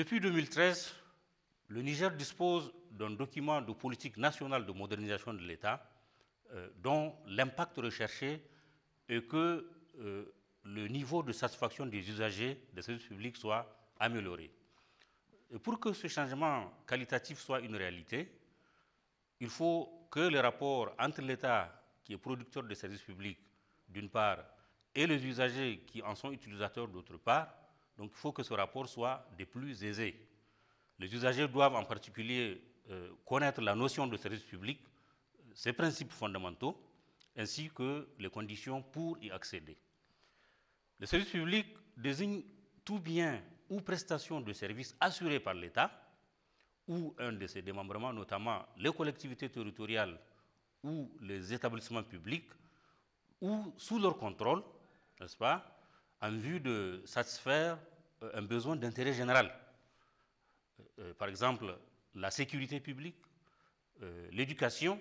Depuis 2013, le Niger dispose d'un document de politique nationale de modernisation de l'État dont l'impact recherché est que le niveau de satisfaction des usagers des services publics soit amélioré. Et pour que ce changement qualitatif soit une réalité, il faut que les rapports entre l'État, qui est producteur de services publics, d'une part, et les usagers qui en sont utilisateurs, d'autre part, donc il faut que ce rapport soit des plus aisés. Les usagers doivent en particulier connaître la notion de service public, ses principes fondamentaux, ainsi que les conditions pour y accéder. Le service public désigne tout bien ou prestation de services assurés par l'État ou un de ses démembrements, notamment les collectivités territoriales ou les établissements publics, ou sous leur contrôle, n'est-ce pas, en vue de satisfaire un besoin d'intérêt général. Par exemple, la sécurité publique, l'éducation,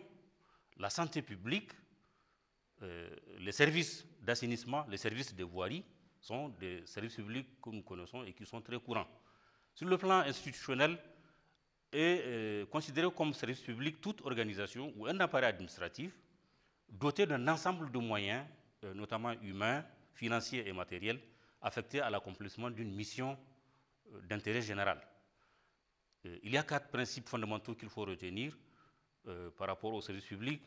la santé publique, les services d'assainissement, les services de voirie sont des services publics que nous connaissons et qui sont très courants. Sur le plan institutionnel, est considéré comme service public toute organisation ou un appareil administratif doté d'un ensemble de moyens, notamment humains, financiers et matériels, affectés à l'accomplissement d'une mission d'intérêt général. Il y a 4 principes fondamentaux qu'il faut retenir par rapport au service public.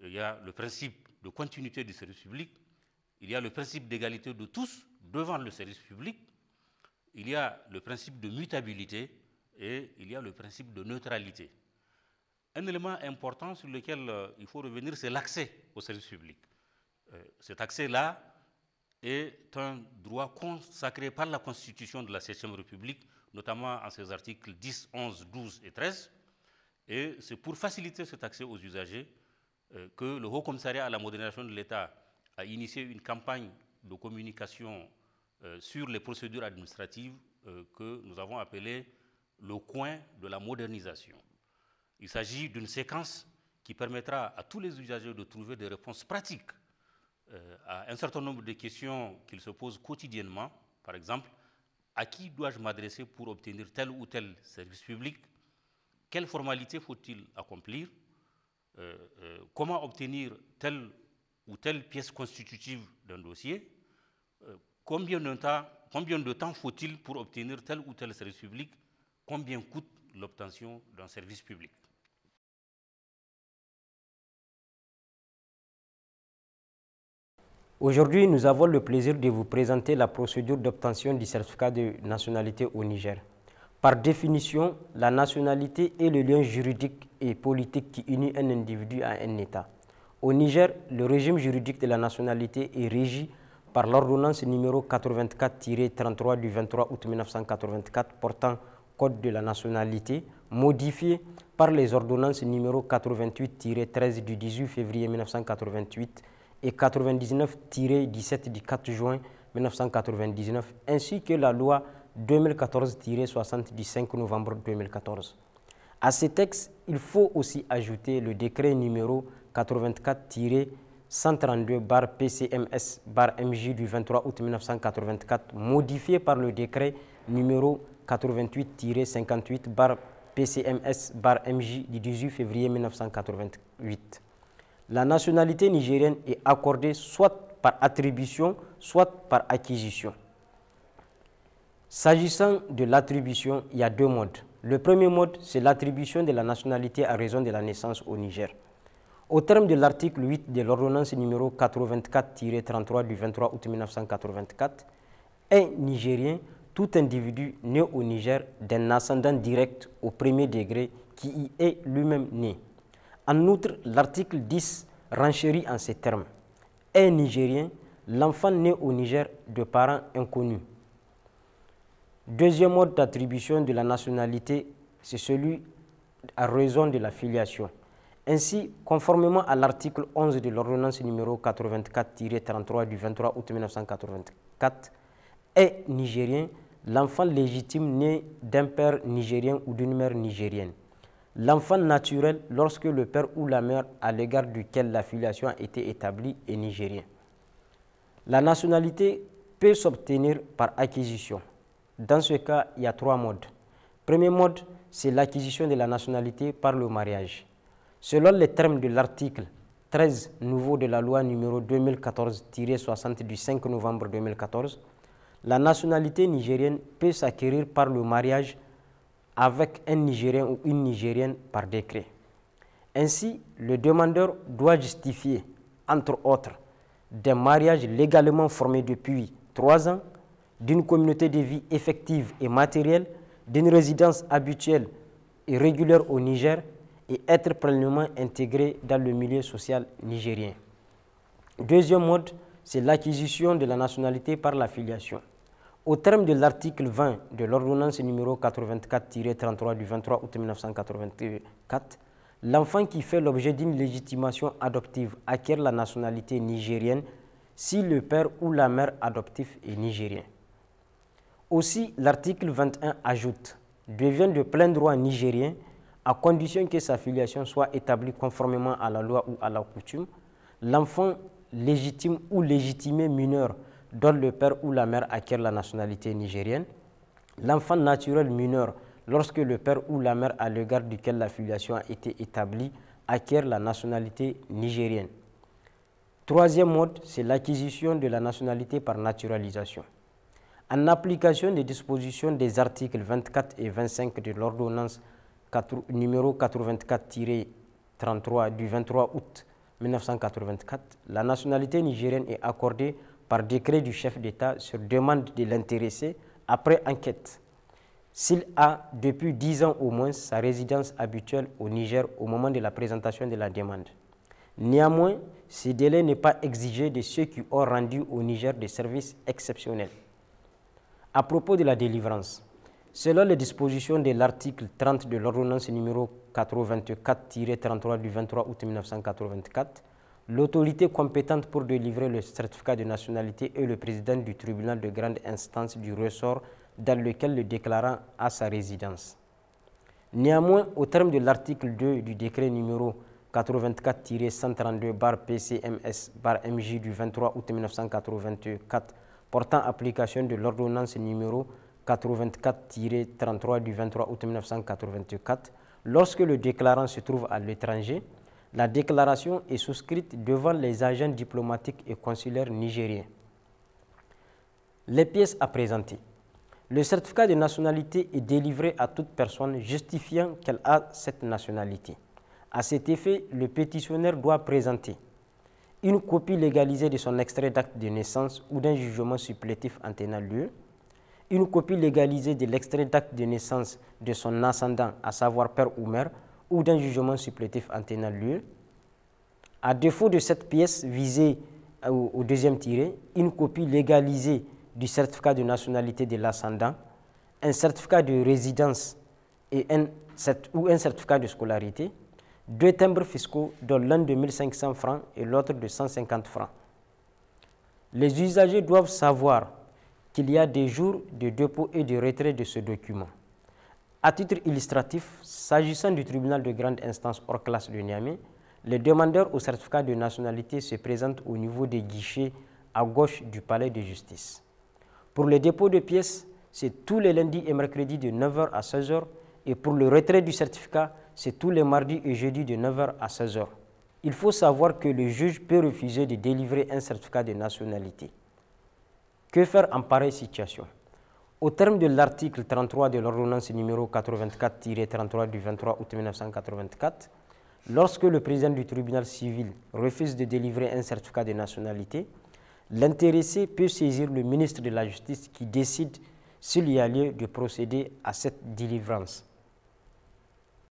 Il y a le principe de continuité du service public, il y a le principe d'égalité de tous devant le service public, il y a le principe de mutabilité et il y a le principe de neutralité. Un élément important sur lequel il faut revenir, c'est l'accès au service public. Cet accès-là est un droit consacré par la Constitution de la 7e République, notamment en ses articles 10, 11, 12 et 13. Et c'est pour faciliter cet accès aux usagers que le Haut Commissariat à la modernisation de l'État a initié une campagne de communication sur les procédures administratives que nous avons appelée le coin de la modernisation. Il s'agit d'une séquence qui permettra à tous les usagers de trouver des réponses pratiques à un certain nombre de questions qu'ils se posent quotidiennement. Par exemple, à qui dois-je m'adresser pour obtenir tel ou tel service public? Quelles formalités faut-il accomplir? Comment obtenir telle ou telle pièce constitutive d'un dossier? Combien de temps faut-il pour obtenir tel ou tel service public? Combien coûte l'obtention d'un service public? Aujourd'hui, nous avons le plaisir de vous présenter la procédure d'obtention du certificat de nationalité au Niger. Par définition, la nationalité est le lien juridique et politique qui unit un individu à un État. Au Niger, le régime juridique de la nationalité est régi par l'ordonnance numéro 84-33 du 23 août 1984 portant Code de la nationalité, modifié par les ordonnances numéro 88-13 du 18 février 1988 et 99-17 du 4 juin 1999, ainsi que la loi 2014-60 du 5 novembre 2014. À ces textes, il faut aussi ajouter le décret numéro 84-132-PCMS-MJ du 23 août 1984, modifié par le décret numéro 88-58-PCMS-MJ du 18 février 1988. La nationalité nigérienne est accordée soit par attribution, soit par acquisition. S'agissant de l'attribution, il y a 2 modes. Le premier mode, c'est l'attribution de la nationalité à raison de la naissance au Niger. Au terme de l'article 8 de l'ordonnance numéro 84-33 du 23 août 1984, un Nigérien, tout individu né au Niger d'un ascendant direct au premier degré qui y est lui-même né. En outre, l'article 10 renchérit en ces termes. Un Nigérien, l'enfant né au Niger de parents inconnus. Deuxième mode d'attribution de la nationalité, c'est celui à raison de la filiation. Ainsi, conformément à l'article 11 de l'ordonnance numéro 84-33 du 23 août 1984, est nigérien l'enfant légitime né d'un père nigérien ou d'une mère nigérienne. L'enfant naturel lorsque le père ou la mère à l'égard duquel la filiation a été établie est nigérien. La nationalité peut s'obtenir par acquisition. Dans ce cas, il y a 3 modes. Premier mode, c'est l'acquisition de la nationalité par le mariage. Selon les termes de l'article 13 nouveau de la loi numéro 2014-60 du 5 novembre 2014, la nationalité nigérienne peut s'acquérir par le mariage avec un Nigérien ou une Nigérienne par décret. Ainsi, le demandeur doit justifier, entre autres, d'un mariage légalement formé depuis 3 ans, d'une communauté de vie effective et matérielle, d'une résidence habituelle et régulière au Niger et être pleinement intégré dans le milieu social nigérien. Deuxième mode, c'est l'acquisition de la nationalité par la filiation. Au terme de l'article 20 de l'ordonnance numéro 84-33 du 23 août 1984, l'enfant qui fait l'objet d'une légitimation adoptive acquiert la nationalité nigérienne si le père ou la mère adoptif est nigérien. Aussi, l'article 21 ajoute « devient de plein droit nigérien à condition que sa filiation soit établie conformément à la loi ou à la coutume, l'enfant légitime ou légitimé mineur dont le père ou la mère acquiert la nationalité nigérienne, l'enfant naturel mineur lorsque le père ou la mère à l'égard duquel la filiation a été établie acquiert la nationalité nigérienne. Troisième mode, c'est l'acquisition de la nationalité par naturalisation. En application des dispositions des articles 24 et 25 de l'ordonnance numéro 84-33 du 23 août 1984, la nationalité nigérienne est accordée par décret du chef d'État sur demande de l'intéressé après enquête, s'il a depuis 10 ans au moins sa résidence habituelle au Niger au moment de la présentation de la demande. Néanmoins, ce délai n'est pas exigé de ceux qui ont rendu au Niger des services exceptionnels. À propos de la délivrance, selon les dispositions de l'article 30 de l'ordonnance numéro 84-33 du 23 août 1984, l'autorité compétente pour délivrer le certificat de nationalité est le président du tribunal de grande instance du ressort dans lequel le déclarant a sa résidence. Néanmoins, au terme de l'article 2 du décret numéro 84-132-PCMS-MJ du 23 août 1984 portant application de l'ordonnance numéro 84-33 du 23 août 1984, lorsque le déclarant se trouve à l'étranger, la déclaration est souscrite devant les agents diplomatiques et consulaires nigériens. Les pièces à présenter. Le certificat de nationalité est délivré à toute personne justifiant qu'elle a cette nationalité. À cet effet, le pétitionnaire doit présenter une copie légalisée de son extrait d'acte de naissance ou d'un jugement supplétif en tenant lieu, une copie légalisée de l'extrait d'acte de naissance de son ascendant, à savoir père ou mère, ou d'un jugement supplétif en tenant lieu. À défaut de cette pièce visée au deuxième tiré, une copie légalisée du certificat de nationalité de l'ascendant, un certificat de résidence ou un certificat de scolarité, 2 timbres fiscaux, dont l'un de 1 500 francs et l'autre de 150 francs. Les usagers doivent savoir qu'il y a des jours de dépôt et de retrait de ce document. À titre illustratif, s'agissant du tribunal de grande instance hors classe de Niamey, les demandeurs au certificat de nationalité se présentent au niveau des guichets à gauche du palais de justice. Pour le dépôt de pièces, c'est tous les lundis et mercredis de 9h à 16h et pour le retrait du certificat, c'est tous les mardis et jeudis de 9h à 16h. Il faut savoir que le juge peut refuser de délivrer un certificat de nationalité. Que faire en pareille situation? Au terme de l'article 33 de l'ordonnance numéro 84-33 du 23 août 1984, lorsque le président du tribunal civil refuse de délivrer un certificat de nationalité, l'intéressé peut saisir le ministre de la Justice qui décide s'il y a lieu de procéder à cette délivrance.